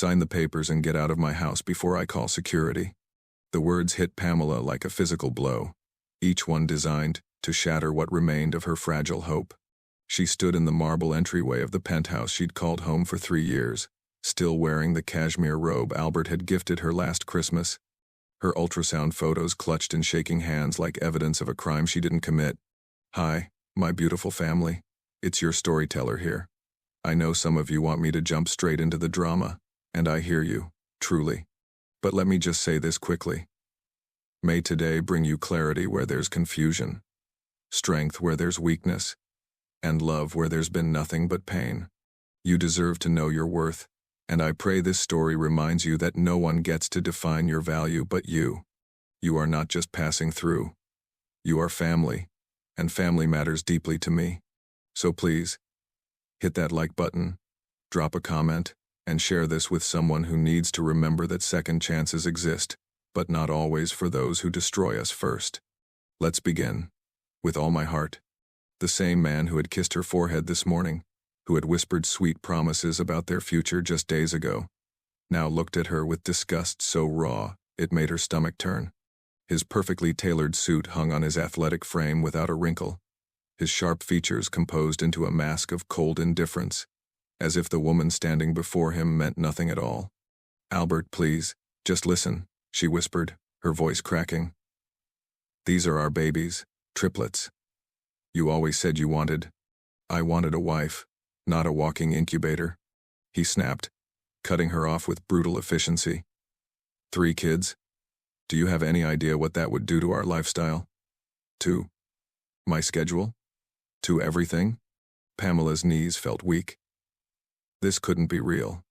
Sign the papers and get out of my house before I call security. The words hit Pamela like a physical blow, each one designed to shatter what remained of her fragile hope. She stood in the marble entryway of the penthouse she'd called home for 3 years, still wearing the cashmere robe Albert had gifted her last Christmas. Her ultrasound photos clutched in shaking hands like evidence of a crime she didn't commit. "Hi, my beautiful family. It's your storyteller here. I know some of you want me to jump straight into the drama, and I hear you, truly. But let me just say this quickly. May today bring you clarity where there's confusion, strength where there's weakness, and love where there's been nothing but pain. You deserve to know your worth, and I pray this story reminds you that no one gets to define your value but you. You are not just passing through. You are family, and family matters deeply to me. So please, hit that like button, drop a comment, and share this with someone who needs to remember that second chances exist, but not always for those who destroy us first. Let's begin. With all my heart. The same man who had kissed her forehead this morning, who had whispered sweet promises about their future just days ago, now looked at her with disgust so raw it made her stomach turn. His perfectly tailored suit hung on his athletic frame without a wrinkle, his sharp features composed into a mask of cold indifference, as if the woman standing before him meant nothing at all. "Albert, please, just listen," she whispered, her voice cracking. "These are our babies, triplets. You always said you wanted. I wanted a wife, not a walking incubator," he snapped, cutting her off with brutal efficiency. "3 kids? Do you have any idea what that would do to our lifestyle? To my schedule? To everything?" Pamela's knees felt weak. This couldn't be real.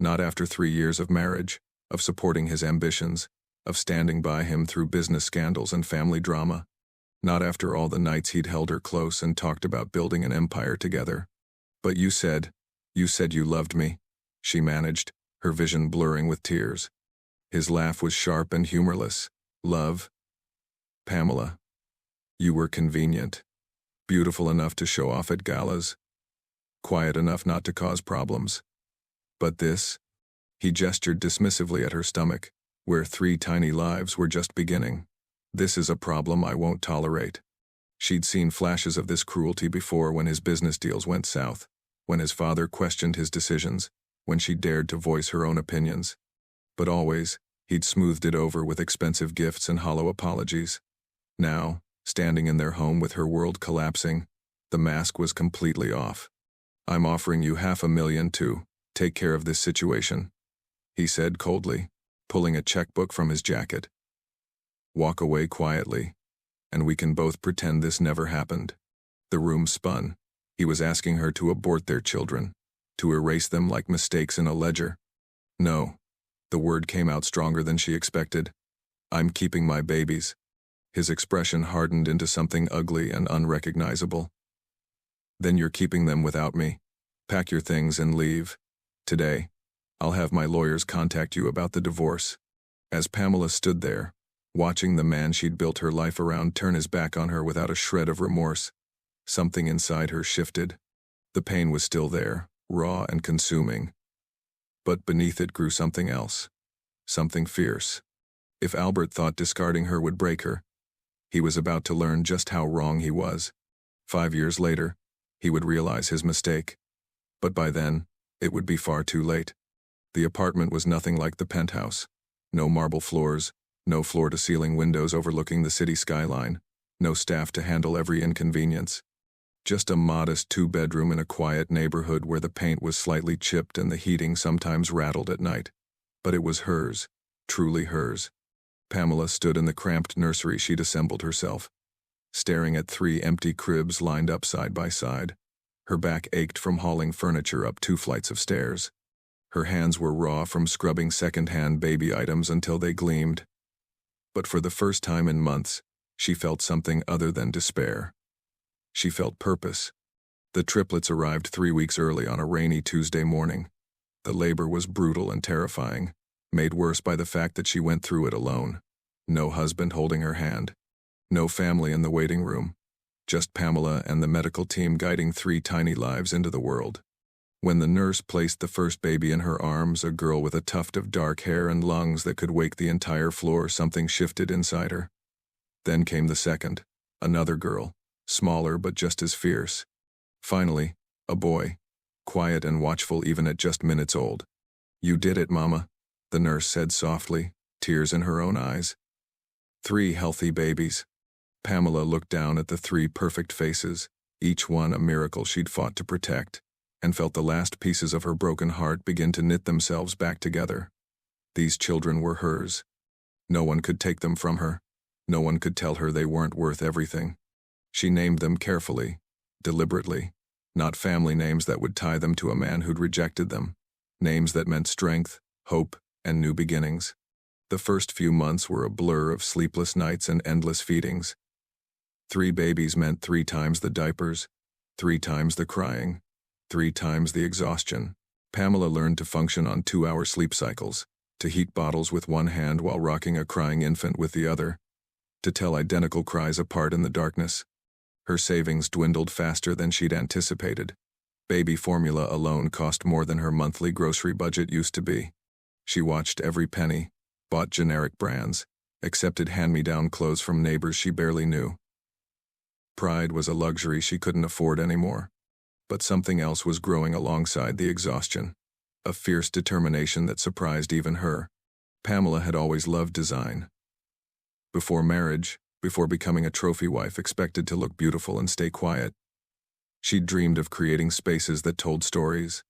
Not after 3 years of marriage, of supporting his ambitions, of standing by him through business scandals and family drama. Not after all the nights he'd held her close and talked about building an empire together. "But you said you loved me," she managed, her vision blurring with tears. His laugh was sharp and humorless. "Love? Pamela, you were convenient. Beautiful enough to show off at galas. Quiet enough not to cause problems. But this?" He gestured dismissively at her stomach, where 3 tiny lives were just beginning. "This is a problem I won't tolerate." She'd seen flashes of this cruelty before when his business deals went south, when his father questioned his decisions, when she dared to voice her own opinions. But always, he'd smoothed it over with expensive gifts and hollow apologies. Now, standing in their home with her world collapsing, the mask was completely off. "I'm offering you $500,000 to take care of this situation," he said coldly, pulling a checkbook from his jacket. "Walk away quietly, and we can both pretend this never happened." The room spun. He was asking her to abort their children, to erase them like mistakes in a ledger. "No." The word came out stronger than she expected. "I'm keeping my babies." His expression hardened into something ugly and unrecognizable. "Then you're keeping them without me. Pack your things and leave. Today. I'll have my lawyers contact you about the divorce." As Pamela stood there, watching the man she'd built her life around turn his back on her without a shred of remorse, something inside her shifted. The pain was still there, raw and consuming. But beneath it grew something else. Something fierce. If Albert thought discarding her would break her, he was about to learn just how wrong he was. 5 years later, he would realize his mistake. But by then, it would be far too late. The apartment was nothing like the penthouse. No marble floors, no floor-to-ceiling windows overlooking the city skyline, no staff to handle every inconvenience. Just a modest 2-bedroom in a quiet neighborhood where the paint was slightly chipped and the heating sometimes rattled at night. But it was hers, truly hers. Pamela stood in the cramped nursery she'd assembled herself, staring at 3 empty cribs lined up side by side. Her back ached from hauling furniture up 2 flights of stairs. Her hands were raw from scrubbing second-hand baby items until they gleamed. But for the first time in months, she felt something other than despair. She felt purpose. The triplets arrived 3 weeks early on a rainy Tuesday morning. The labor was brutal and terrifying, made worse by the fact that she went through it alone. No husband holding her hand. No family in the waiting room. Just Pamela and the medical team guiding 3 tiny lives into the world. When the nurse placed the first baby in her arms, a girl with a tuft of dark hair and lungs that could wake the entire floor, something shifted inside her. Then came the second, another girl, smaller but just as fierce. Finally, a boy, quiet and watchful even at just minutes old. "You did it, Mama," the nurse said softly, tears in her own eyes. 3 healthy babies. Pamela looked down at the 3 perfect faces, each one a miracle she'd fought to protect, and felt the last pieces of her broken heart begin to knit themselves back together. These children were hers. No one could take them from her. No one could tell her they weren't worth everything. She named them carefully, deliberately, not family names that would tie them to a man who'd rejected them. Names that meant strength, hope, and new beginnings. The first few months were a blur of sleepless nights and endless feedings. 3 babies meant 3 times the diapers, 3 times the crying, 3 times the exhaustion. Pamela learned to function on 2-hour sleep cycles, to heat bottles with one hand while rocking a crying infant with the other, to tell identical cries apart in the darkness. Her savings dwindled faster than she'd anticipated. Baby formula alone cost more than her monthly grocery budget used to be. She watched every penny, bought generic brands, accepted hand-me-down clothes from neighbors she barely knew. Pride was a luxury she couldn't afford anymore. But something else was growing alongside the exhaustion. A fierce determination that surprised even her. Pamela had always loved design. Before marriage, before becoming a trophy wife expected to look beautiful and stay quiet, she'd dreamed of creating spaces that told stories.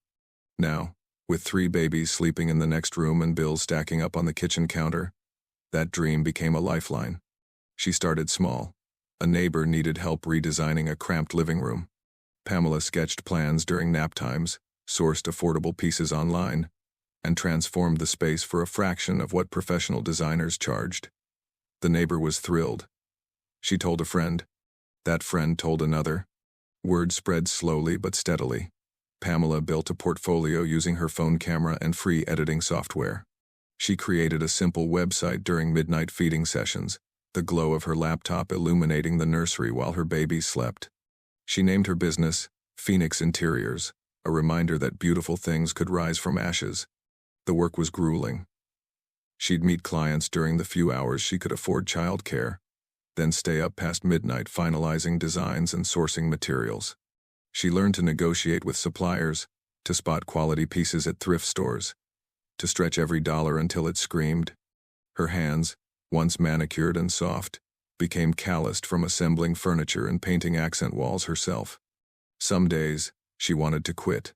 Now, with 3 babies sleeping in the next room and bills stacking up on the kitchen counter, that dream became a lifeline. She started small. A neighbor needed help redesigning a cramped living room. Pamela sketched plans during nap times, sourced affordable pieces online, and transformed the space for a fraction of what professional designers charged. The neighbor was thrilled. She told a friend. That friend told another. Word spread slowly but steadily. Pamela built a portfolio using her phone camera and free editing software. She created a simple website during midnight feeding sessions, the glow of her laptop illuminating the nursery while her babies slept. She named her business Phoenix Interiors, a reminder that beautiful things could rise from ashes. The work was grueling. She'd meet clients during the few hours she could afford childcare, then stay up past midnight finalizing designs and sourcing materials. She learned to negotiate with suppliers, to spot quality pieces at thrift stores, to stretch every dollar until it screamed. Her hands, once manicured and soft, became calloused from assembling furniture and painting accent walls herself. Some days, she wanted to quit.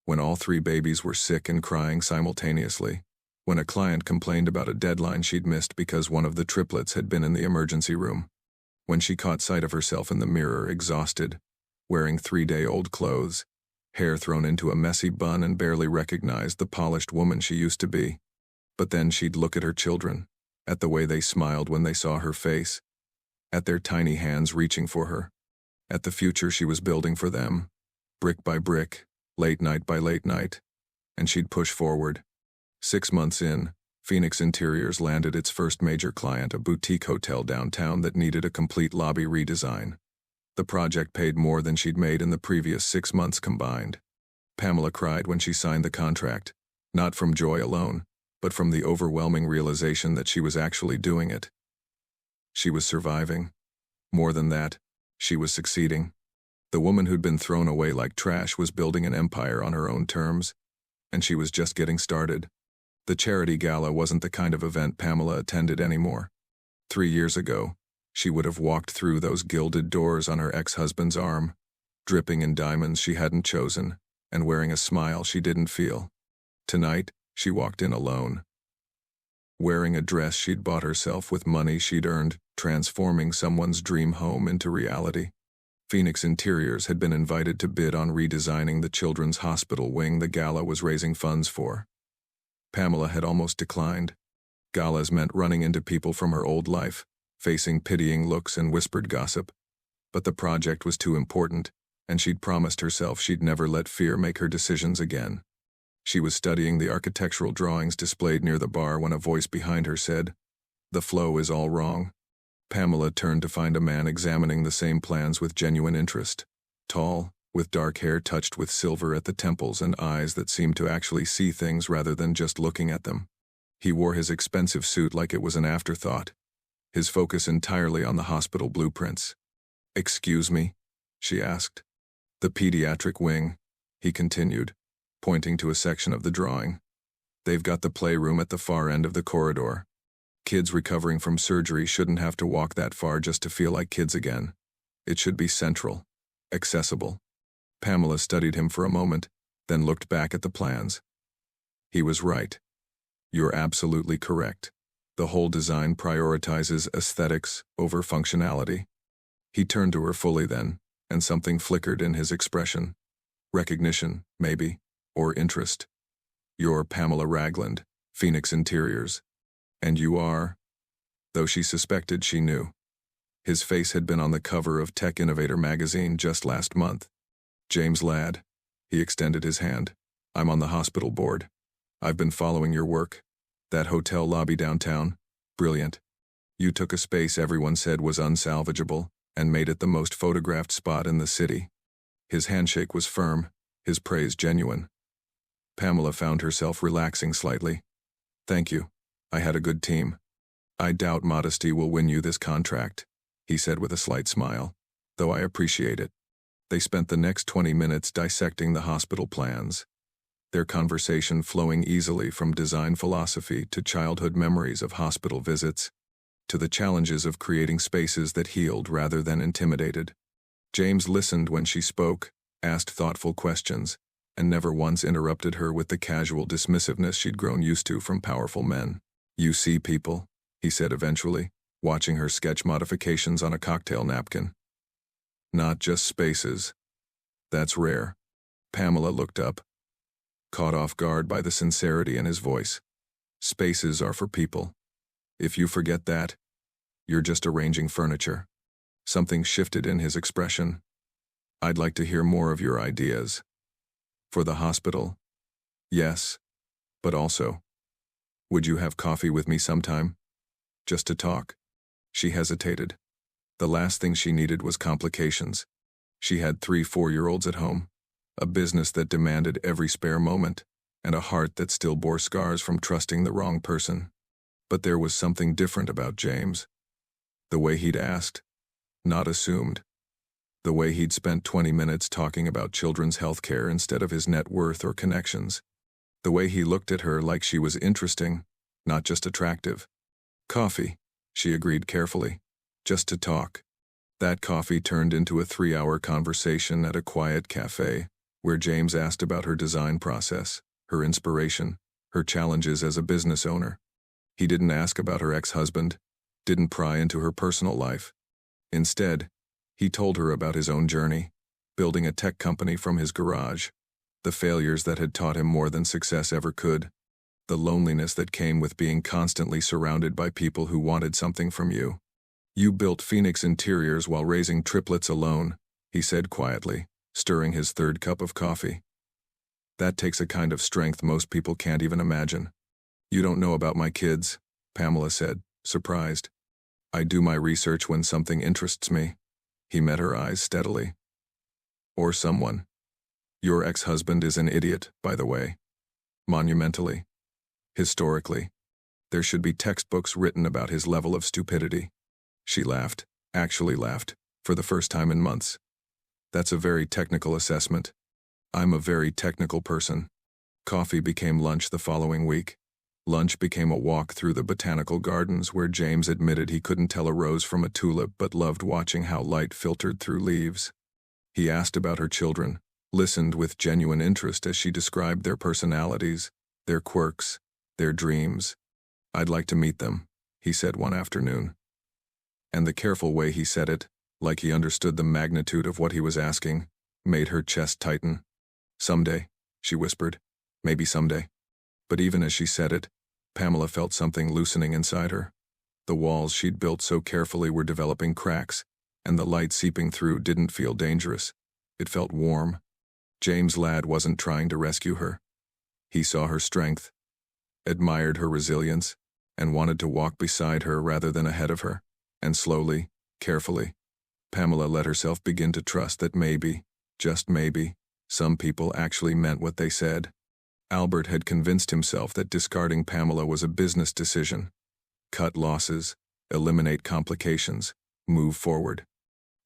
When all 3 babies were sick and crying simultaneously. When a client complained about a deadline she'd missed because one of the triplets had been in the emergency room. When she caught sight of herself in the mirror, exhausted, wearing 3-day-old clothes, hair thrown into a messy bun, and barely recognized the polished woman she used to be. But then she'd look at her children, at the way they smiled when they saw her face, at their tiny hands reaching for her, at the future she was building for them, brick by brick, late night by late night, and she'd push forward. 6 months in, Phoenix Interiors landed its first major client, a boutique hotel downtown that needed a complete lobby redesign. The project paid more than she'd made in the previous 6 months combined. Pamela cried when she signed the contract, not from joy alone, but from the overwhelming realization that she was actually doing it. She was surviving. More than that, she was succeeding. The woman who'd been thrown away like trash was building an empire on her own terms, and she was just getting started. The charity gala wasn't the kind of event Pamela attended anymore. 3 years ago, she would have walked through those gilded doors on her ex-husband's arm, dripping in diamonds she hadn't chosen, and wearing a smile she didn't feel. Tonight, she walked in alone, wearing a dress she'd bought herself with money she'd earned, transforming someone's dream home into reality. Phoenix Interiors had been invited to bid on redesigning the children's hospital wing the gala was raising funds for. Pamela had almost declined. Galas meant running into people from her old life, facing pitying looks and whispered gossip. But the project was too important, and she'd promised herself she'd never let fear make her decisions again. She was studying the architectural drawings displayed near the bar when a voice behind her said, "The flow is all wrong." Pamela turned to find a man examining the same plans with genuine interest. Tall, with dark hair touched with silver at the temples and eyes that seemed to actually see things rather than just looking at them. He wore his expensive suit like it was an afterthought, his focus entirely on the hospital blueprints. "Excuse me?" she asked. "The pediatric wing," he continued, pointing to a section of the drawing. "They've got the playroom at the far end of the corridor. Kids recovering from surgery shouldn't have to walk that far just to feel like kids again. It should be central, accessible." Pamela studied him for a moment, then looked back at the plans. He was right. "You're absolutely correct. The whole design prioritizes aesthetics over functionality." He turned to her fully then, and something flickered in his expression. Recognition, maybe, or interest. "You're Pamela Ragland, Phoenix Interiors. And you are?" Though she suspected she knew. His face had been on the cover of Tech Innovator magazine just last month. "James Ladd." He extended his hand. "I'm on the hospital board. I've been following your work. That hotel lobby downtown, brilliant. You took a space everyone said was unsalvageable and made it the most photographed spot in the city." His handshake was firm, his praise genuine. Pamela found herself relaxing slightly. "Thank you. I had a good team. I doubt modesty will win you this contract," he said with a slight smile, "though I appreciate it." They spent the next 20 minutes dissecting the hospital plans, their conversation flowing easily from design philosophy to childhood memories of hospital visits, to the challenges of creating spaces that healed rather than intimidated. James listened when she spoke, asked thoughtful questions, and never once interrupted her with the casual dismissiveness she'd grown used to from powerful men. "You see people," he said eventually, watching her sketch modifications on a cocktail napkin. "Not just spaces. That's rare." Pamela looked up, caught off guard by the sincerity in his voice. "Spaces are for people. If you forget that, you're just arranging furniture." Something shifted in his expression. "I'd like to hear more of your ideas." "For the hospital?" "Yes. But also, would you have coffee with me sometime? Just to talk?" She hesitated. The last thing she needed was complications. She had 3 4-year-olds at home, a business that demanded every spare moment, and a heart that still bore scars from trusting the wrong person. But there was something different about James. The way he'd asked, not assumed. The way he'd spent 20 minutes talking about children's health care instead of his net worth or connections. The way he looked at her like she was interesting, not just attractive. "Coffee," she agreed carefully. "Just to talk." That coffee turned into a 3-hour conversation at a quiet cafe, where James asked about her design process, her inspiration, her challenges as a business owner. He didn't ask about her ex-husband, didn't pry into her personal life. Instead, he told her about his own journey, building a tech company from his garage, the failures that had taught him more than success ever could, the loneliness that came with being constantly surrounded by people who wanted something from you. "You built Phoenix Interiors while raising triplets alone," he said quietly, stirring his 3rd cup of coffee. "That takes a kind of strength most people can't even imagine." "You don't know about my kids," Pamela said, surprised. "I do my research when something interests me." He met her eyes steadily. "Or someone. Your ex-husband is an idiot, by the way. Monumentally. Historically. There should be textbooks written about his level of stupidity." She laughed, actually laughed, for the first time in months. "That's a very technical assessment. I'm a very technical person." Coffee became lunch the following week. Lunch became a walk through the botanical gardens where James admitted he couldn't tell a rose from a tulip but loved watching how light filtered through leaves. He asked about her children, listened with genuine interest as she described their personalities, their quirks, their dreams. "I'd like to meet them," he said one afternoon. And the careful way he said it, like he understood the magnitude of what he was asking, made her chest tighten. "Someday," she whispered. "Maybe someday." But even as she said it, Pamela felt something loosening inside her. The walls she'd built so carefully were developing cracks, and the light seeping through didn't feel dangerous. It felt warm. James Ladd wasn't trying to rescue her. He saw her strength, admired her resilience, and wanted to walk beside her rather than ahead of her. And slowly, carefully, Pamela let herself begin to trust that maybe, just maybe, some people actually meant what they said. Albert had convinced himself that discarding Pamela was a business decision. Cut losses, eliminate complications, move forward.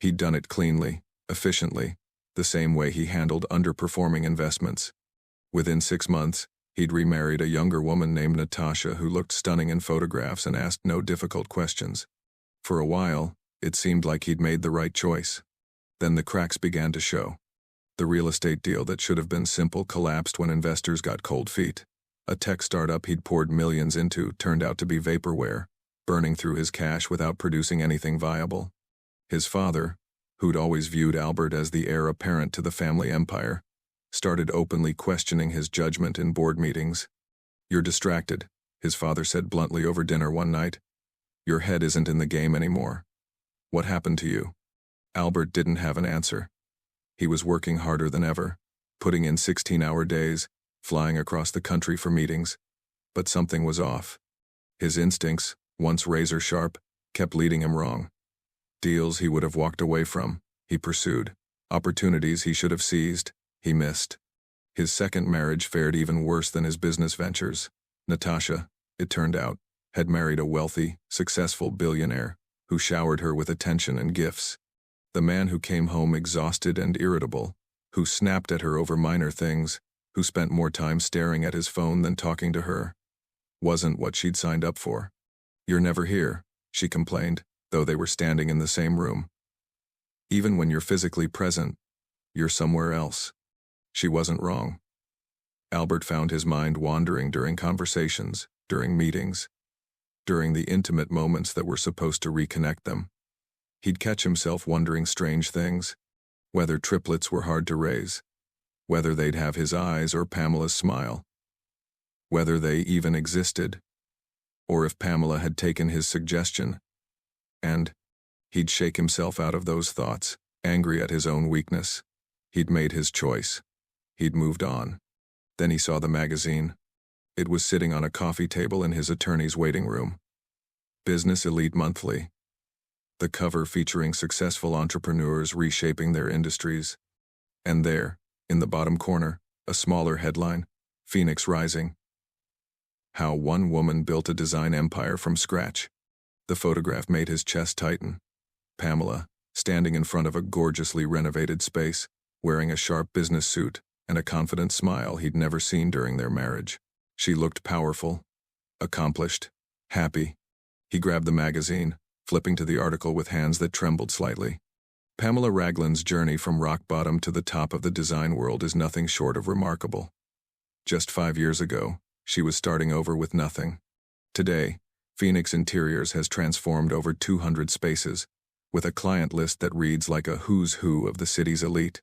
He'd done it cleanly, efficiently, the same way he handled underperforming investments. Within 6 months, he'd remarried a younger woman named Natasha who looked stunning in photographs and asked no difficult questions. For a while, it seemed like he'd made the right choice. Then the cracks began to show. The real estate deal that should have been simple collapsed when investors got cold feet. A tech startup he'd poured millions into turned out to be vaporware, burning through his cash without producing anything viable. His father, who'd always viewed Albert as the heir apparent to the family empire, started openly questioning his judgment in board meetings. "You're distracted," his father said bluntly over dinner one night. "Your head isn't in the game anymore. What happened to you?" Albert didn't have an answer. He was working harder than ever, putting in 16-hour days, flying across the country for meetings. But something was off. His instincts, once razor-sharp, kept leading him wrong. Deals he would have walked away from, he pursued. Opportunities he should have seized, he missed. His second marriage fared even worse than his business ventures. Natasha, it turned out, had married a wealthy, successful billionaire who showered her with attention and gifts. The man who came home exhausted and irritable, who snapped at her over minor things, who spent more time staring at his phone than talking to her, wasn't what she'd signed up for. "You're never here," she complained, though they were standing in the same room. "Even when you're physically present, you're somewhere else." She wasn't wrong. Albert found his mind wandering during conversations, during meetings, during the intimate moments that were supposed to reconnect them. He'd catch himself wondering strange things, whether triplets were hard to raise, whether they'd have his eyes or Pamela's smile, whether they even existed, or if Pamela had taken his suggestion. And he'd shake himself out of those thoughts, angry at his own weakness. He'd made his choice. He'd moved on. Then he saw the magazine. It was sitting on a coffee table in his attorney's waiting room. Business Elite Monthly. The cover featuring successful entrepreneurs reshaping their industries. And there, in the bottom corner, a smaller headline, "Phoenix Rising." How one woman built a design empire from scratch. The photograph made his chest tighten. Pamela, standing in front of a gorgeously renovated space, wearing a sharp business suit and a confident smile he'd never seen during their marriage. She looked powerful, accomplished, happy. He grabbed the magazine, flipping to the article with hands that trembled slightly. Pamela Raglan's journey from rock bottom to the top of the design world is nothing short of remarkable. Just 5 years ago, she was starting over with nothing. Today, Phoenix Interiors has transformed over 200 spaces, with a client list that reads like a who's who of the city's elite.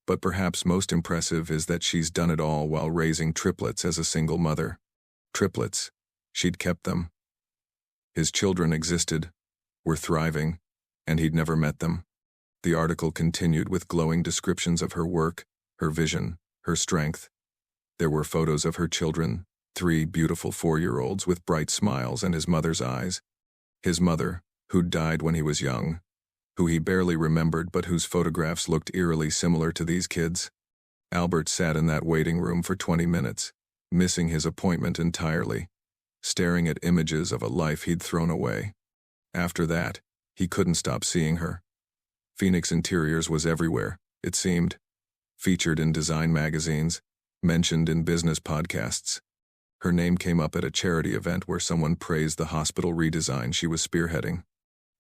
But perhaps most impressive is that she's done it all while raising triplets as a single mother. Triplets. She'd kept them. His children existed, were thriving, and he'd never met them. The article continued with glowing descriptions of her work, her vision, her strength. There were photos of her children, 3 beautiful 4-year-olds with bright smiles and his mother's eyes. His mother, who'd died when he was young, who he barely remembered but whose photographs looked eerily similar to these kids. Albert sat in that waiting room for 20 minutes, missing his appointment entirely, staring at images of a life he'd thrown away. After that, he couldn't stop seeing her. Phoenix Interiors was everywhere, it seemed. Featured in design magazines, mentioned in business podcasts. Her name came up at a charity event where someone praised the hospital redesign she was spearheading.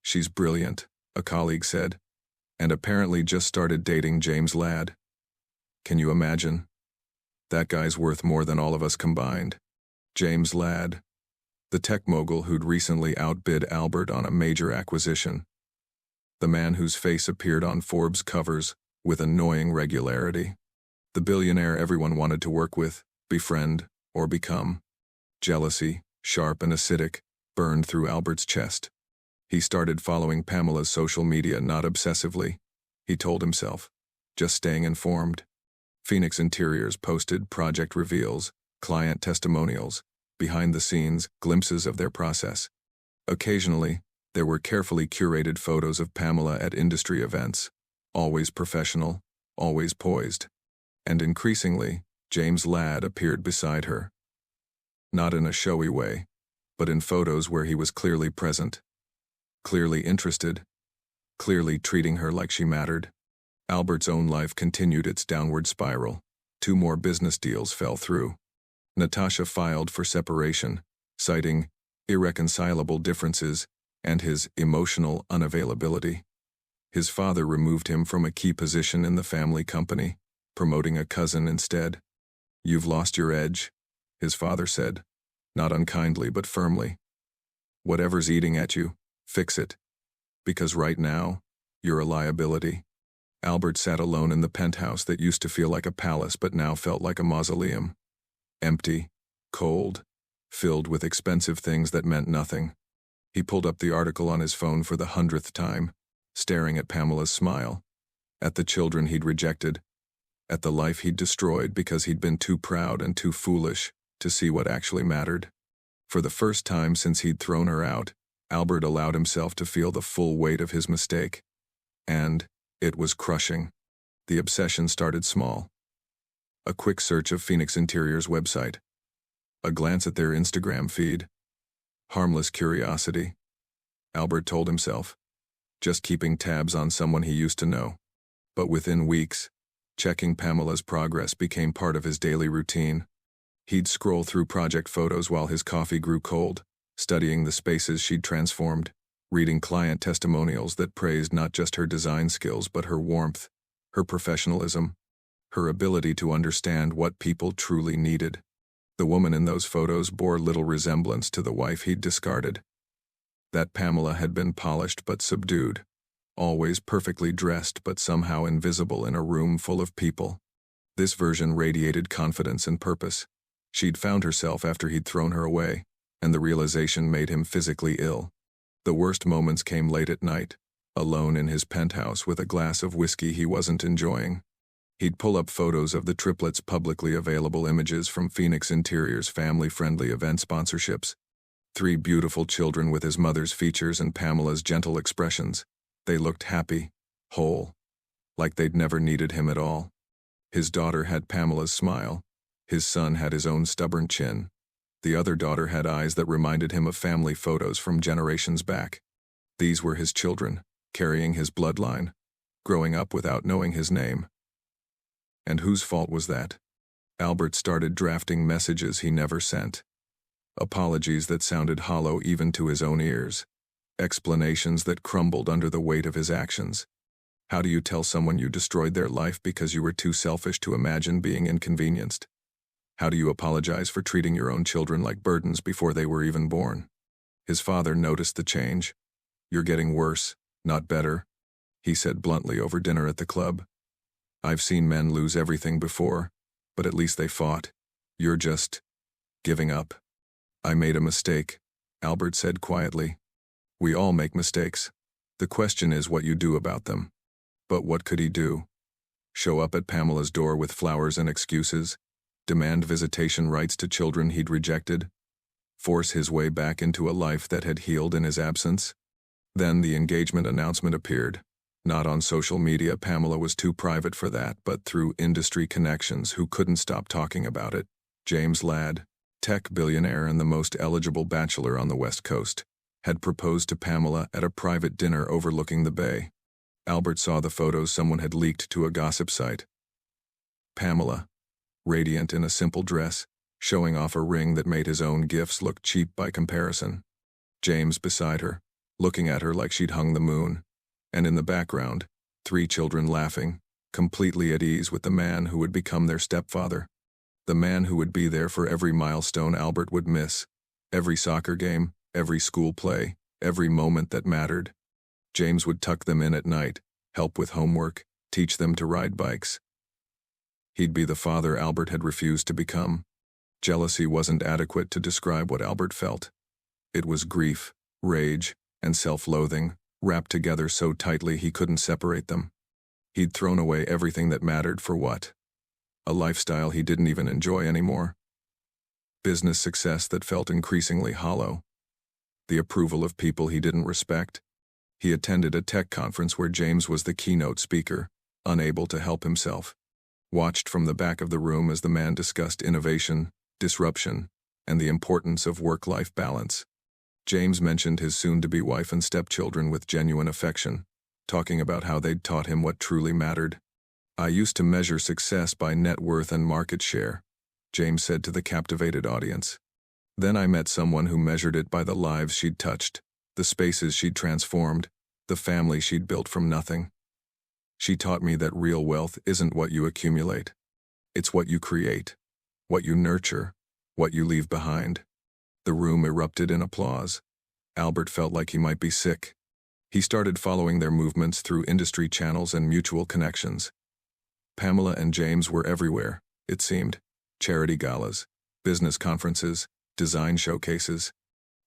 "She's brilliant," a colleague said, "and apparently just started dating James Ladd." Can you imagine? That guy's worth more than all of us combined. James Ladd, the tech mogul who'd recently outbid Albert on a major acquisition. The man whose face appeared on Forbes covers with annoying regularity. The billionaire everyone wanted to work with, befriend, or become. Jealousy, sharp and acidic, burned through Albert's chest. He started following Pamela's social media not obsessively, he told himself, just staying informed. Phoenix Interiors posted project reveals, client testimonials, behind-the-scenes glimpses of their process. Occasionally, there were carefully curated photos of Pamela at industry events, always professional, always poised. And increasingly, James Ladd appeared beside her. Not in a showy way, but in photos where he was clearly present, clearly interested, clearly treating her like she mattered. Albert's own life continued its downward spiral. 2 more business deals fell through. Natasha filed for separation, citing irreconcilable differences and his emotional unavailability. His father removed him from a key position in the family company, promoting a cousin instead. "You've lost your edge," his father said, not unkindly but firmly. "Whatever's eating at you, fix it. Because right now, you're a liability." Albert sat alone in the penthouse that used to feel like a palace but now felt like a mausoleum. Empty, cold, filled with expensive things that meant nothing. He pulled up the article on his phone for the 100th time, staring at Pamela's smile, at the children he'd rejected, at the life he'd destroyed because he'd been too proud and too foolish to see what actually mattered. For the first time since he'd thrown her out, Albert allowed himself to feel the full weight of his mistake. And it was crushing. The obsession started small. A quick search of Phoenix Interior's website. A glance at their Instagram feed. Harmless curiosity, Albert told himself. Just keeping tabs on someone he used to know. But within weeks, checking Pamela's progress became part of his daily routine. He'd scroll through project photos while his coffee grew cold, studying the spaces she'd transformed, reading client testimonials that praised not just her design skills but her warmth, her professionalism, her ability to understand what people truly needed. The woman in those photos bore little resemblance to the wife he'd discarded. That Pamela had been polished but subdued, always perfectly dressed but somehow invisible in a room full of people. This version radiated confidence and purpose. She'd found herself after he'd thrown her away, and the realization made him physically ill. The worst moments came late at night, alone in his penthouse with a glass of whiskey he wasn't enjoying. He'd pull up photos of the Triplets' publicly available images from Phoenix Interior's family-friendly event sponsorships. 3 beautiful children with his mother's features and Pamela's gentle expressions. They looked happy, whole, like they'd never needed him at all. His daughter had Pamela's smile. His son had his own stubborn chin. The other daughter had eyes that reminded him of family photos from generations back. These were his children, carrying his bloodline, growing up without knowing his name. And whose fault was that? Albert started drafting messages he never sent. Apologies that sounded hollow even to his own ears. Explanations that crumbled under the weight of his actions. How do you tell someone you destroyed their life because you were too selfish to imagine being inconvenienced? How do you apologize for treating your own children like burdens before they were even born? His father noticed the change. "You're getting worse, not better," he said bluntly over dinner at the club. "I've seen men lose everything before, but at least they fought. You're just giving up." "I made a mistake," Albert said quietly. "We all make mistakes. The question is what you do about them." But what could he do? Show up at Pamela's door with flowers and excuses? Demand visitation rights to children he'd rejected? Force his way back into a life that had healed in his absence? Then the engagement announcement appeared. Not on social media, Pamela was too private for that, but through industry connections who couldn't stop talking about it. James Ladd, tech billionaire and the most eligible bachelor on the West Coast, had proposed to Pamela at a private dinner overlooking the bay. Albert saw the photos someone had leaked to a gossip site. Pamela, radiant in a simple dress, showing off a ring that made his own gifts look cheap by comparison. James beside her, looking at her like she'd hung the moon. And in the background, 3 children laughing, completely at ease with the man who would become their stepfather. The man who would be there for every milestone Albert would miss, every soccer game, every school play, every moment that mattered. James would tuck them in at night, help with homework, teach them to ride bikes. He'd be the father Albert had refused to become. Jealousy wasn't adequate to describe what Albert felt. It was grief, rage, and self-loathing, wrapped together so tightly he couldn't separate them. He'd thrown away everything that mattered for what? A lifestyle he didn't even enjoy anymore. Business success that felt increasingly hollow. The approval of people he didn't respect. He attended a tech conference where James was the keynote speaker, unable to help himself. Watched from the back of the room as the man discussed innovation, disruption, and the importance of work-life balance. James mentioned his soon-to-be wife and stepchildren with genuine affection, talking about how they'd taught him what truly mattered. "I used to measure success by net worth and market share," James said to the captivated audience. "Then I met someone who measured it by the lives she'd touched, the spaces she'd transformed, the family she'd built from nothing. She taught me that real wealth isn't what you accumulate. It's what you create, what you nurture, what you leave behind." The room erupted in applause. Albert felt like he might be sick. He started following their movements through industry channels and mutual connections. Pamela and James were everywhere, it seemed. Charity galas, business conferences, design showcases.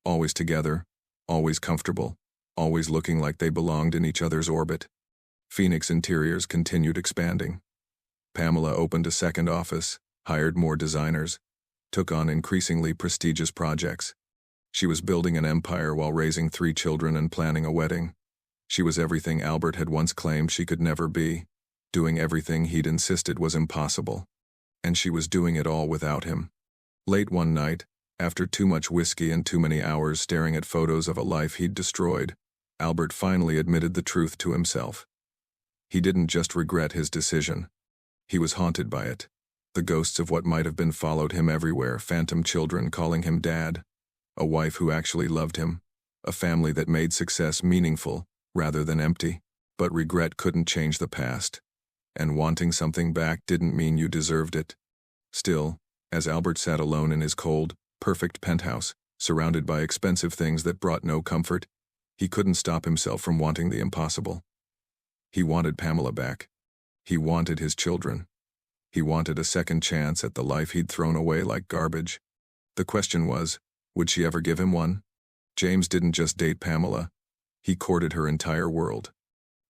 Always together, always comfortable, always looking like they belonged in each other's orbit. Phoenix Interiors continued expanding. Pamela opened a second office, hired more designers, took on increasingly prestigious projects. She was building an empire while raising 3 children and planning a wedding. She was everything Albert had once claimed she could never be, doing everything he'd insisted was impossible. And she was doing it all without him. Late one night, after too much whiskey and too many hours staring at photos of a life he'd destroyed, Albert finally admitted the truth to himself. He didn't just regret his decision. He was haunted by it. The ghosts of what might have been followed him everywhere, phantom children calling him dad, a wife who actually loved him, a family that made success meaningful rather than empty. But regret couldn't change the past, and wanting something back didn't mean you deserved it. Still, as Albert sat alone in his cold, perfect penthouse, surrounded by expensive things that brought no comfort, he couldn't stop himself from wanting the impossible. He wanted Pamela back. He wanted his children. He wanted a second chance at the life he'd thrown away like garbage. The question was, would she ever give him one? James didn't just date Pamela. He courted her entire world.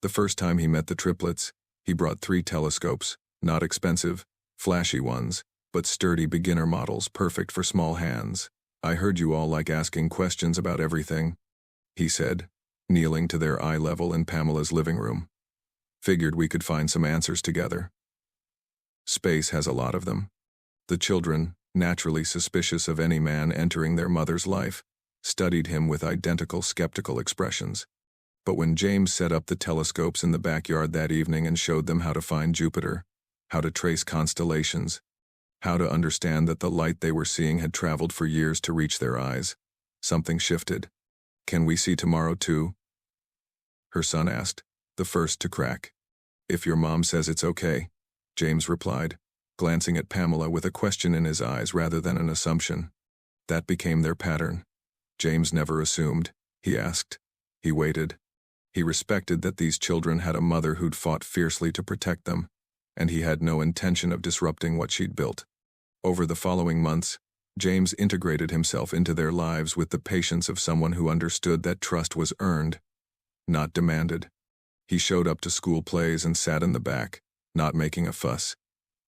The first time he met the triplets, he brought 3 telescopes, not expensive, flashy ones, but sturdy beginner models perfect for small hands. "I heard you all like asking questions about everything," he said, kneeling to their eye level in Pamela's living room. "Figured we could find some answers together." Space has a lot of them. The children, naturally suspicious of any man entering their mother's life, studied him with identical skeptical expressions. But when James set up the telescopes in the backyard that evening and showed them how to find Jupiter, how to trace constellations, how to understand that the light they were seeing had traveled for years to reach their eyes, something shifted. "Can we see tomorrow too?" her son asked, the first to crack. "If your mom says it's okay," James replied, glancing at Pamela with a question in his eyes rather than an assumption. That became their pattern. James never assumed. He asked. He waited. He respected that these children had a mother who'd fought fiercely to protect them, and he had no intention of disrupting what she'd built. Over the following months, James integrated himself into their lives with the patience of someone who understood that trust was earned, not demanded. He showed up to school plays and sat in the back, not making a fuss.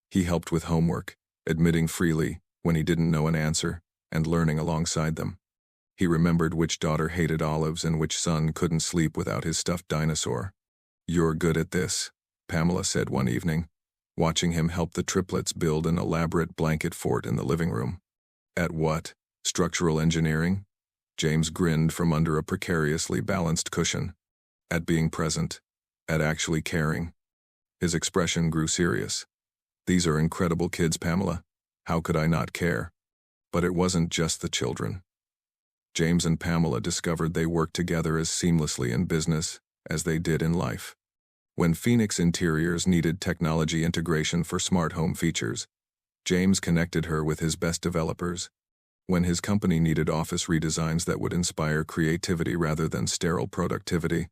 He helped with homework, admitting freely when he didn't know an answer, and learning alongside them. He remembered which daughter hated olives and which son couldn't sleep without his stuffed dinosaur. "You're good at this," Pamela said one evening, watching him help the triplets build an elaborate blanket fort in the living room. "At what? Structural engineering?" James grinned from under a precariously balanced cushion. "At being present. At actually caring." His expression grew serious. "These are incredible kids, Pamela. How could I not care?" But it wasn't just the children. James and Pamela discovered they worked together as seamlessly in business as they did in life. When Phoenix Interiors needed technology integration for smart home features, James connected her with his best developers. When his company needed office redesigns that would inspire creativity rather than sterile productivity,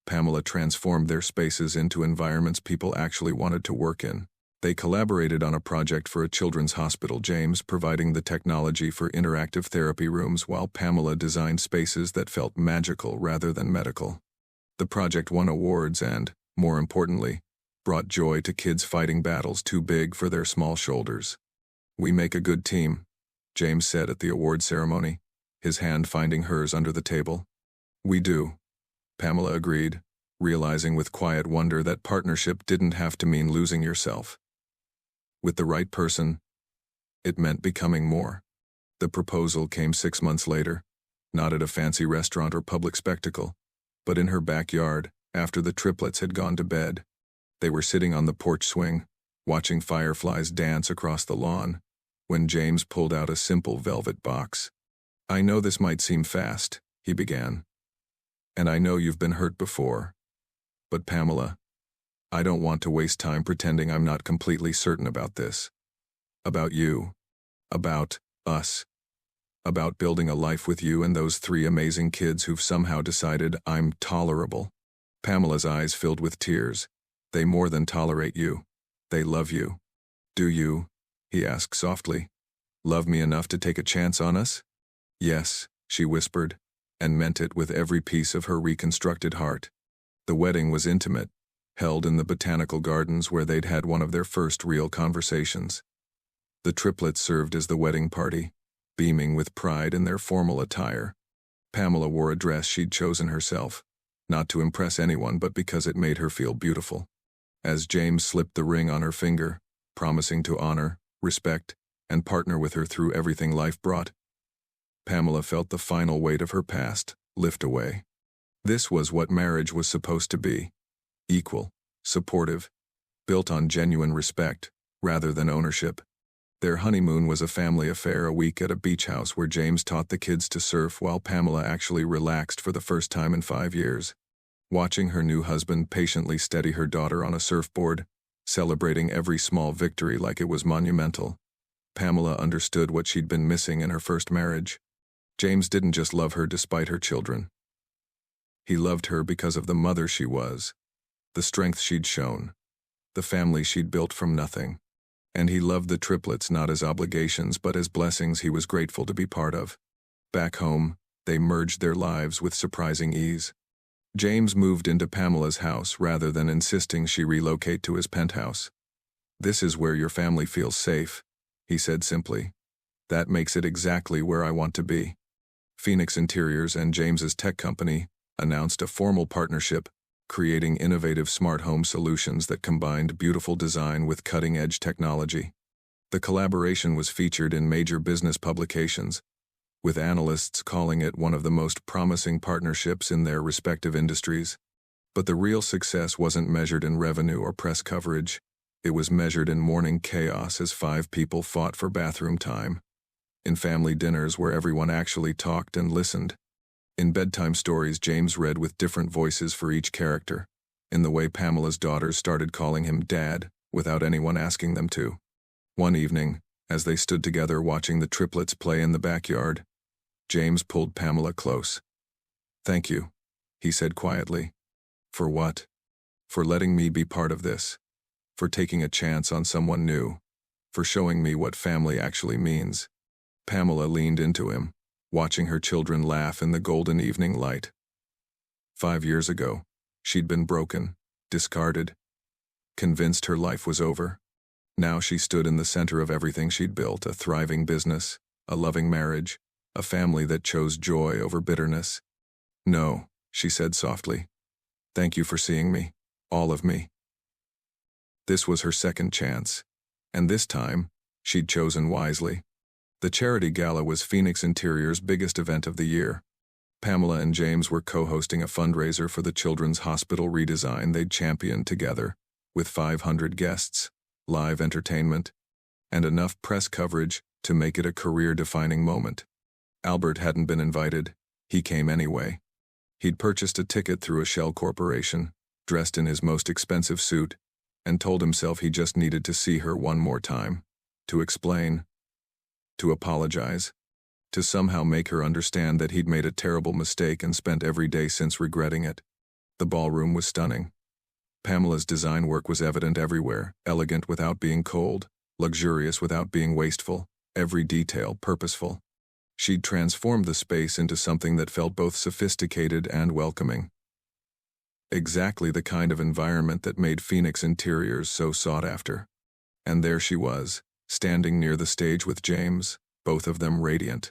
Pamela transformed their spaces into environments people actually wanted to work in. They collaborated on a project for a children's hospital, James providing the technology for interactive therapy rooms while Pamela designed spaces that felt magical rather than medical. The project won awards and, more importantly, brought joy to kids fighting battles too big for their small shoulders. "We make a good team," James said at the award ceremony, his hand finding hers under the table. "We do," Pamela agreed, realizing with quiet wonder that partnership didn't have to mean losing yourself. With the right person, it meant becoming more. The proposal came 6 months later, not at a fancy restaurant or public spectacle, but in her backyard, after the triplets had gone to bed. They were sitting on the porch swing, watching fireflies dance across the lawn, when James pulled out a simple velvet box. "I know this might seem fast," he began, "and I know you've been hurt before. But Pamela, I don't want to waste time pretending I'm not completely certain about this. About you. About us. About building a life with you and those 3 amazing kids who've somehow decided I'm tolerable." Pamela's eyes filled with tears. "They more than tolerate you. They love you." "Do you?" he asked softly. "Love me enough to take a chance on us?" "Yes," she whispered, and meant it with every piece of her reconstructed heart. The wedding was intimate, held in the botanical gardens where they'd had one of their first real conversations. The triplets served as the wedding party, beaming with pride in their formal attire. Pamela wore a dress she'd chosen herself, not to impress anyone but because it made her feel beautiful. As James slipped the ring on her finger, promising to honor, respect, and partner with her through everything life brought, Pamela felt the final weight of her past lift away. This was what marriage was supposed to be: equal, supportive, built on genuine respect, rather than ownership. Their honeymoon was a family affair, a week at a beach house where James taught the kids to surf while Pamela actually relaxed for the first time in 5 years. Watching her new husband patiently steady her daughter on a surfboard, celebrating every small victory like it was monumental, Pamela understood what she'd been missing in her first marriage. James didn't just love her despite her children. He loved her because of the mother she was, the strength she'd shown, the family she'd built from nothing. And he loved the triplets not as obligations but as blessings he was grateful to be part of. Back home, they merged their lives with surprising ease. James moved into Pamela's house rather than insisting she relocate to his penthouse. "This is where your family feels safe," he said simply. "That makes it exactly where I want to be." Phoenix Interiors and James's tech company announced a formal partnership, creating innovative smart home solutions that combined beautiful design with cutting-edge technology. The collaboration was featured in major business publications, with analysts calling it one of the most promising partnerships in their respective industries. But the real success wasn't measured in revenue or press coverage. It was measured in morning chaos as 5 people fought for bathroom time, in family dinners where everyone actually talked and listened, in bedtime stories James read with different voices for each character, in the way Pamela's daughters started calling him Dad without anyone asking them to. One evening, as they stood together watching the triplets play in the backyard, James pulled Pamela close. "Thank you," he said quietly. "For what?" "For letting me be part of this. For taking a chance on someone new. For showing me what family actually means." Pamela leaned into him, watching her children laugh in the golden evening light. 5 years ago, she'd been broken, discarded, convinced her life was over. Now she stood in the center of everything she'd built: a thriving business, a loving marriage, a family that chose joy over bitterness. "No," she said softly. "Thank you for seeing me, all of me." This was her second chance, and this time, she'd chosen wisely. The charity gala was Phoenix Interior's biggest event of the year. Pamela and James were co-hosting a fundraiser for the children's hospital redesign they'd championed together, with 500 guests, live entertainment, and enough press coverage to make it a career-defining moment. Albert hadn't been invited. He came anyway. He'd purchased a ticket through a shell corporation, dressed in his most expensive suit, and told himself he just needed to see her one more time, to explain, to apologize, to somehow make her understand that he'd made a terrible mistake and spent every day since regretting it. The ballroom was stunning. Pamela's design work was evident everywhere, elegant without being cold, luxurious without being wasteful, every detail purposeful. She'd transformed the space into something that felt both sophisticated and welcoming. Exactly the kind of environment that made Phoenix Interiors so sought after. And there she was, standing near the stage with James, both of them radiant.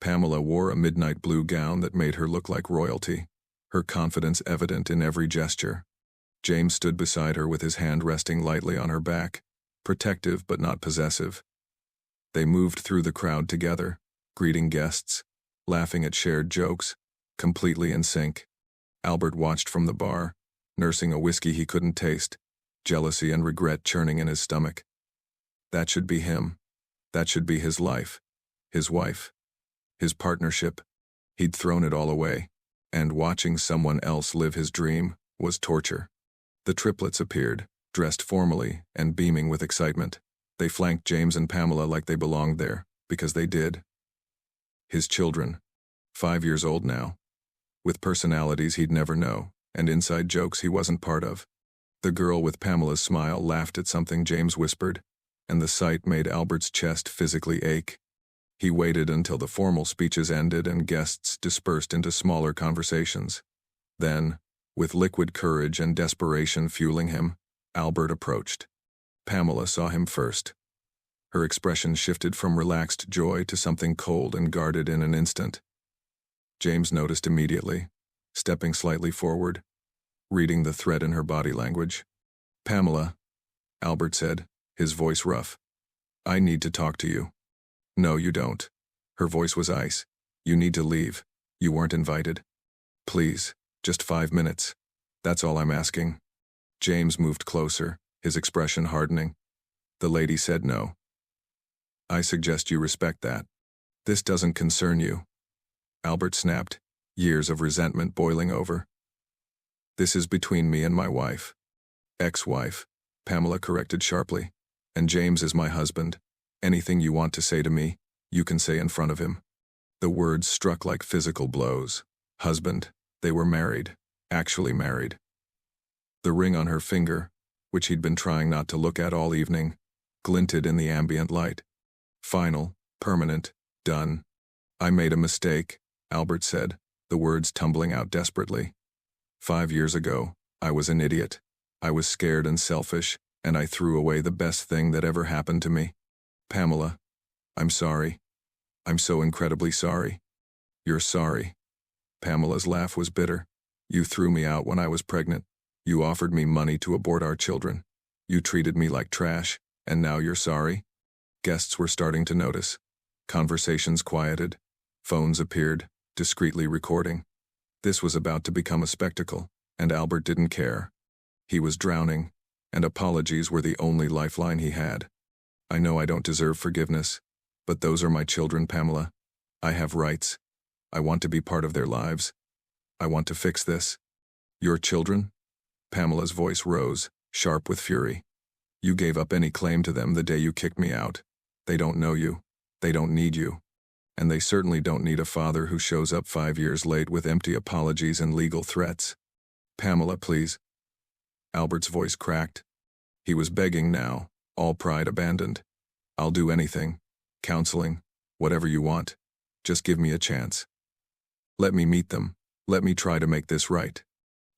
Pamela wore a midnight blue gown that made her look like royalty, her confidence evident in every gesture. James stood beside her with his hand resting lightly on her back, protective but not possessive. They moved through the crowd together, greeting guests, laughing at shared jokes, completely in sync. Albert watched from the bar, nursing a whiskey he couldn't taste, jealousy and regret churning in his stomach. That should be him. That should be his life, his wife, his partnership. He'd thrown it all away, and watching someone else live his dream was torture. The triplets appeared, dressed formally and beaming with excitement. They flanked James and Pamela like they belonged there, because they did. His children, 5 years old now, with personalities he'd never know, and inside jokes he wasn't part of. The girl with Pamela's smile laughed at something James whispered, and the sight made Albert's chest physically ache. He waited until the formal speeches ended and guests dispersed into smaller conversations. Then, with liquid courage and desperation fueling him, Albert approached. Pamela saw him first. Her expression shifted from relaxed joy to something cold and guarded in an instant. James noticed immediately, stepping slightly forward, reading the threat in her body language. "Pamela," Albert said, his voice rough. "I need to talk to you." "No, you don't." Her voice was ice. "You need to leave. You weren't invited. Please, just 5 minutes. That's all I'm asking." James moved closer, his expression hardening. The lady said no. "I suggest you respect that. This doesn't concern you." Albert snapped, years of resentment boiling over. "This is between me and my wife." "Ex-wife," Pamela corrected sharply. "And James is my husband. Anything you want to say to me, you can say in front of him." The words struck like physical blows. Husband. They were married. Actually married. The ring on her finger, which he'd been trying not to look at all evening, glinted in the ambient light. Final, permanent, done. "I made a mistake," Albert said, the words tumbling out desperately. 5 years ago, I was an idiot. I was scared and selfish, and I threw away the best thing that ever happened to me. Pamela, I'm sorry. I'm so incredibly sorry." "You're sorry." Pamela's laugh was bitter. "You threw me out when I was pregnant. You offered me money to abort our children. You treated me like trash, and now you're sorry?" Guests were starting to notice. Conversations quieted. Phones appeared, discreetly recording. This was about to become a spectacle, and Albert didn't care. He was drowning, and apologies were the only lifeline he had. "I know I don't deserve forgiveness, but those are my children, Pamela. I have rights. I want to be part of their lives. I want to fix this." "Your children?" Pamela's voice rose, sharp with fury. "You gave up any claim to them the day you kicked me out. They don't know you. They don't need you. And they certainly don't need a father who shows up 5 years late with empty apologies and legal threats." "Pamela, please." Albert's voice cracked. He was begging now, all pride abandoned. "I'll do anything. Counseling. Whatever you want. Just give me a chance. Let me meet them. Let me try to make this right."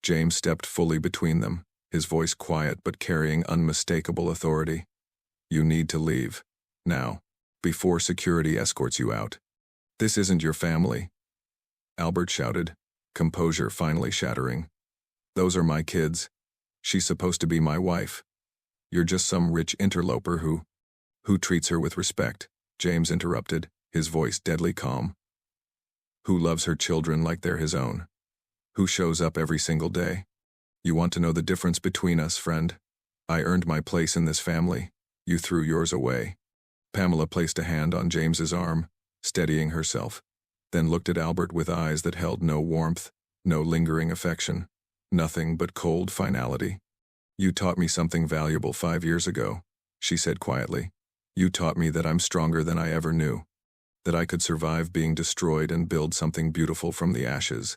James stepped fully between them, his voice quiet but carrying unmistakable authority. "You need to leave. Now. Before security escorts you out. This isn't your family." Albert shouted, composure finally shattering. "Those are my kids. She's supposed to be my wife. You're just some rich interloper who treats her with respect," James interrupted, his voice deadly calm. "Who loves her children like they're his own. Who shows up every single day. You want to know the difference between us, friend? I earned my place in this family. You threw yours away." Pamela placed a hand on James's arm, steadying herself, then looked at Albert with eyes that held no warmth, no lingering affection, nothing but cold finality. "You taught me something valuable 5 years ago," she said quietly. "You taught me that I'm stronger than I ever knew, that I could survive being destroyed and build something beautiful from the ashes,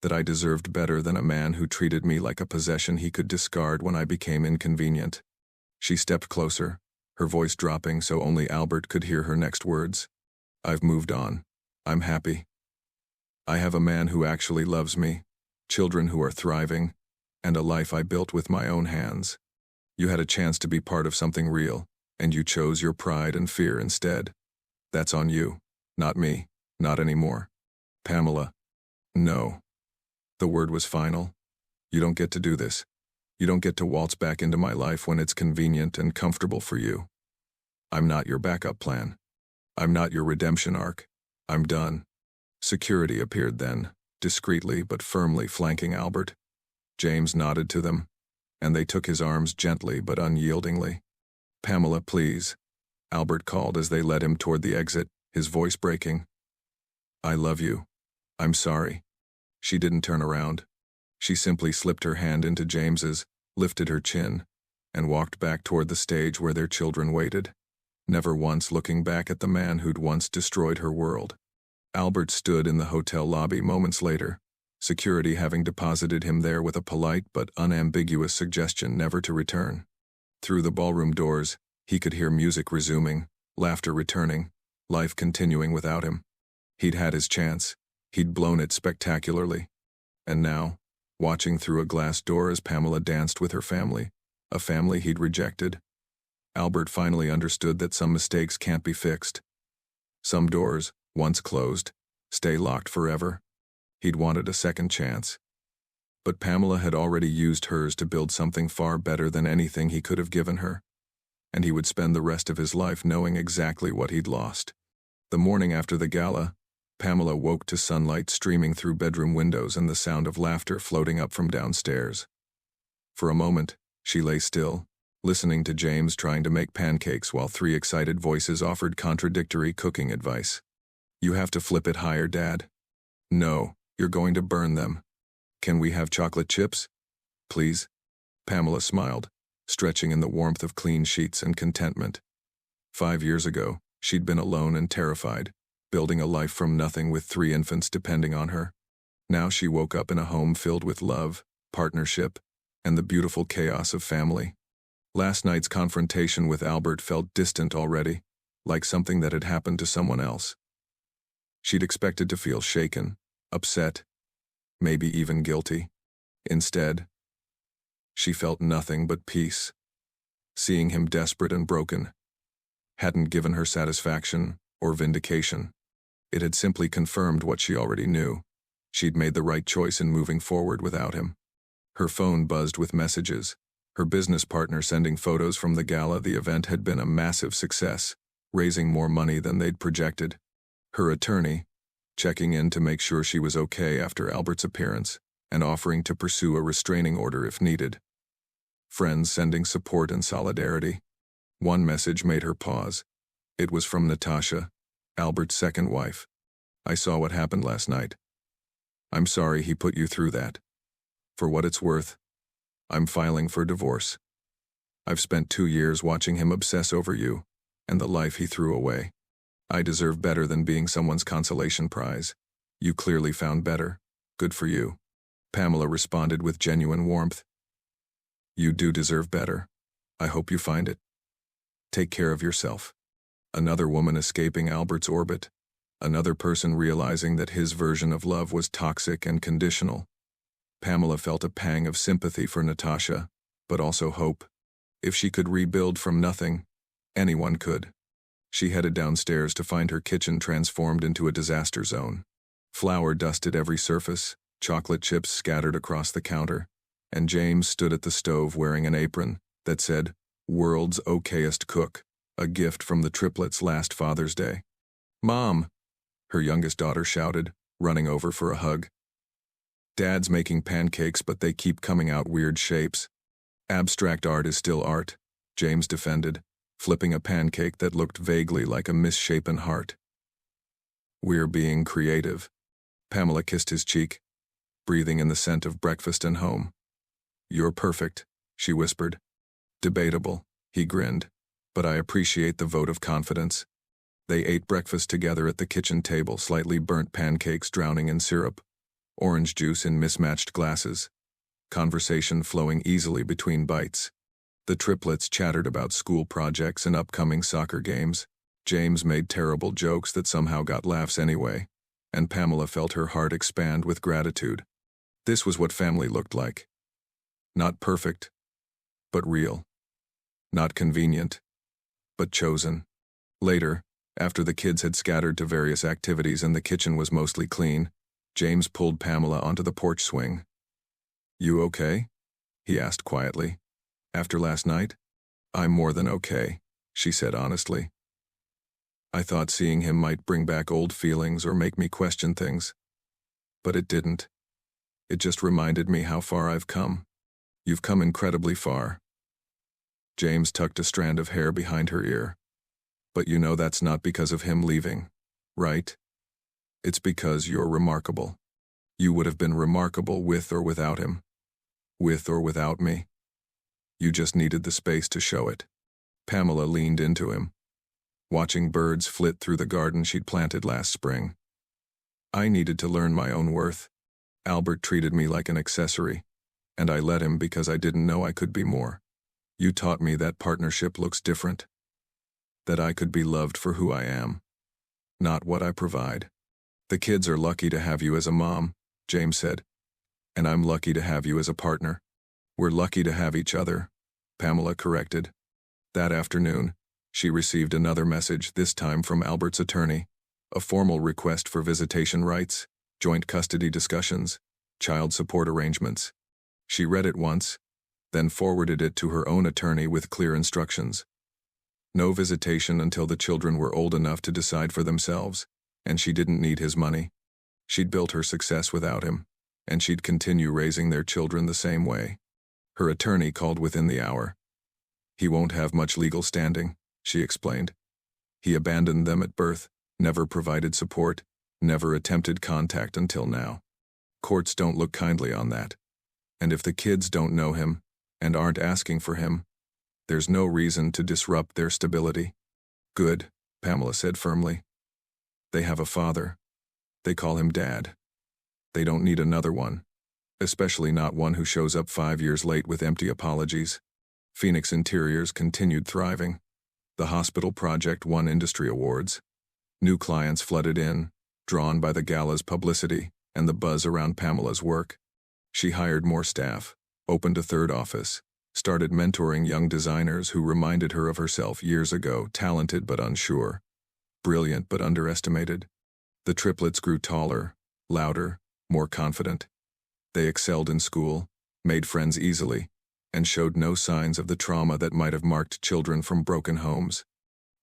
that I deserved better than a man who treated me like a possession he could discard when I became inconvenient." She stepped closer, her voice dropping so only Albert could hear her next words. "I've moved on. I'm happy. I have a man who actually loves me, children who are thriving, and a life I built with my own hands. You had a chance to be part of something real, and you chose your pride and fear instead. That's on you, not me, not anymore." "Pamela." "No." The word was final. You don't get to do this. You don't get to waltz back into my life when it's convenient and comfortable for you. I'm not your backup plan. I'm not your redemption arc. I'm done. Security appeared then, discreetly but firmly flanking Albert. James nodded to them, and they took his arms gently but unyieldingly. Pamela, please, Albert called as they led him toward the exit, his voice breaking. I love you. I'm sorry. She didn't turn around. She simply slipped her hand into James's, lifted her chin, and walked back toward the stage where their children waited, never once looking back at the man who'd once destroyed her world. Albert stood in the hotel lobby moments later, security having deposited him there with a polite but unambiguous suggestion never to return. Through the ballroom doors, he could hear music resuming, laughter returning, life continuing without him. He'd had his chance. He'd blown it spectacularly. And now, watching through a glass door as Pamela danced with her family, a family he'd rejected, Albert finally understood that some mistakes can't be fixed. Some doors, once closed, stay locked forever. He'd wanted a second chance. But Pamela had already used hers to build something far better than anything he could have given her. And he would spend the rest of his life knowing exactly what he'd lost. The morning after the gala, Pamela woke to sunlight streaming through bedroom windows and the sound of laughter floating up from downstairs. For a moment, she lay still, listening to James trying to make pancakes while three excited voices offered contradictory cooking advice. You have to flip it higher, Dad. No, you're going to burn them. Can we have chocolate chips? Please? Pamela smiled, stretching in the warmth of clean sheets and contentment. 5 years ago, she'd been alone and terrified, building a life from nothing with 3 infants depending on her. Now she woke up in a home filled with love, partnership, and the beautiful chaos of family. Last night's confrontation with Albert felt distant already, like something that had happened to someone else. She'd expected to feel shaken, upset, maybe even guilty. Instead, she felt nothing but peace. Seeing him desperate and broken hadn't given her satisfaction or vindication. It had simply confirmed what she already knew. She'd made the right choice in moving forward without him. Her phone buzzed with messages. Her business partner sending photos from the gala. The event had been a massive success, raising more money than they'd projected. Her attorney, checking in to make sure she was okay after Albert's appearance, and offering to pursue a restraining order if needed. Friends sending support and solidarity. One message made her pause. It was from Natasha, Albert's second wife. I saw what happened last night. I'm sorry he put you through that. For what it's worth, I'm filing for divorce. I've spent 2 years watching him obsess over you, and the life he threw away. I deserve better than being someone's consolation prize. You clearly found better. Good for you. Pamela responded with genuine warmth. You do deserve better. I hope you find it. Take care of yourself. Another woman escaping Albert's orbit. Another person realizing that his version of love was toxic and conditional. Pamela felt a pang of sympathy for Natasha, but also hope. If she could rebuild from nothing, anyone could. She headed downstairs to find her kitchen transformed into a disaster zone. Flour dusted every surface, chocolate chips scattered across the counter, and James stood at the stove wearing an apron that said, "World's okayest cook," a gift from the Triplets last Father's Day. "Mom!" her youngest daughter shouted, running over for a hug. "Dad's making pancakes, but they keep coming out weird shapes." "Abstract art is still art," James defended, flipping a pancake that looked vaguely like a misshapen heart. "We're being creative." Pamela kissed his cheek, breathing in the scent of breakfast and home. "You're perfect," she whispered. "Debatable," he grinned, "but I appreciate the vote of confidence." They ate breakfast together at the kitchen table, slightly burnt pancakes drowning in syrup, orange juice in mismatched glasses, conversation flowing easily between bites. The Triplets chattered about school projects and upcoming soccer games. James made terrible jokes that somehow got laughs anyway, and Pamela felt her heart expand with gratitude. This was what family looked like. Not perfect, but real. Not convenient, but chosen. Later, after the kids had scattered to various activities and the kitchen was mostly clean, James pulled Pamela onto the porch swing. "You okay?" he asked quietly. "After last night?" "I'm more than okay," she said honestly. "I thought seeing him might bring back old feelings or make me question things. But it didn't. It just reminded me how far I've come." "You've come incredibly far." James tucked a strand of hair behind her ear. "But you know that's not because of him leaving, right? It's because you're remarkable. You would have been remarkable with or without him. With or without me. You just needed the space to show it." Pamela leaned into him, watching birds flit through the garden she'd planted last spring. "I needed to learn my own worth. Albert treated me like an accessory, and I let him because I didn't know I could be more. You taught me that partnership looks different. That I could be loved for who I am, not what I provide." "The kids are lucky to have you as a mom," James said. "And I'm lucky to have you as a partner." "We're lucky to have each other," Pamela corrected. That afternoon, she received another message, this time from Albert's attorney, a formal request for visitation rights, joint custody discussions, child support arrangements. She read it once, then forwarded it to her own attorney with clear instructions. No visitation until the children were old enough to decide for themselves, and she didn't need his money. She'd built her success without him, and she'd continue raising their children the same way. Her attorney called within the hour. "He won't have much legal standing," she explained. "He abandoned them at birth, never provided support, never attempted contact until now. Courts don't look kindly on that. And if the kids don't know him, and aren't asking for him, there's no reason to disrupt their stability." "Good," Pamela said firmly. "They have a father. They call him Dad. They don't need another one, especially not one who shows up 5 years late with empty apologies." Phoenix Interiors continued thriving. The hospital project won industry awards. New clients flooded in, drawn by the gala's publicity and the buzz around Pamela's work. She hired more staff, opened a third office, started mentoring young designers who reminded her of herself years ago, talented but unsure, brilliant but underestimated. The triplets grew taller, louder, more confident. They excelled in school, made friends easily, and showed no signs of the trauma that might have marked children from broken homes.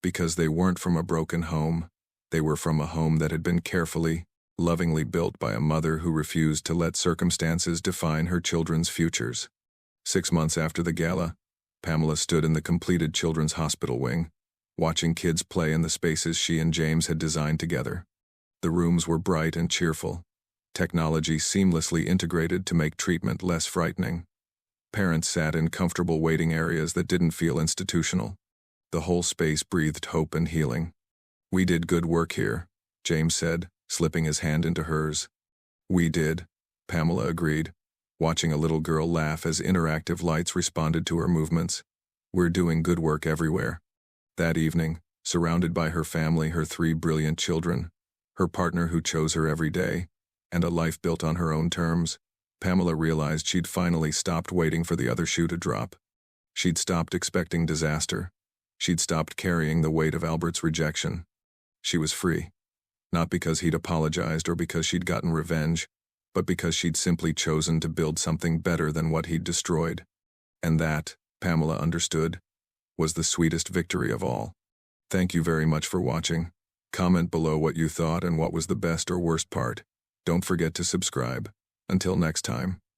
Because they weren't from a broken home, they were from a home that had been carefully, lovingly built by a mother who refused to let circumstances define her children's futures. 6 months after the gala, Pamela stood in the completed children's hospital wing, watching kids play in the spaces she and James had designed together. The rooms were bright and cheerful, technology seamlessly integrated to make treatment less frightening. Parents sat in comfortable waiting areas that didn't feel institutional. The whole space breathed hope and healing. "We did good work here," James said, slipping his hand into hers. "We did," Pamela agreed, watching a little girl laugh as interactive lights responded to her movements. "We're doing good work everywhere." That evening, surrounded by her family, her 3 brilliant children, her partner who chose her every day, and a life built on her own terms, Pamela realized she'd finally stopped waiting for the other shoe to drop. She'd stopped expecting disaster. She'd stopped carrying the weight of Albert's rejection. She was free. Not because he'd apologized or because she'd gotten revenge, but because she'd simply chosen to build something better than what he'd destroyed. And that, Pamela understood, was the sweetest victory of all. Thank you very much for watching. Comment below what you thought and what was the best or worst part. Don't forget to subscribe. Until next time.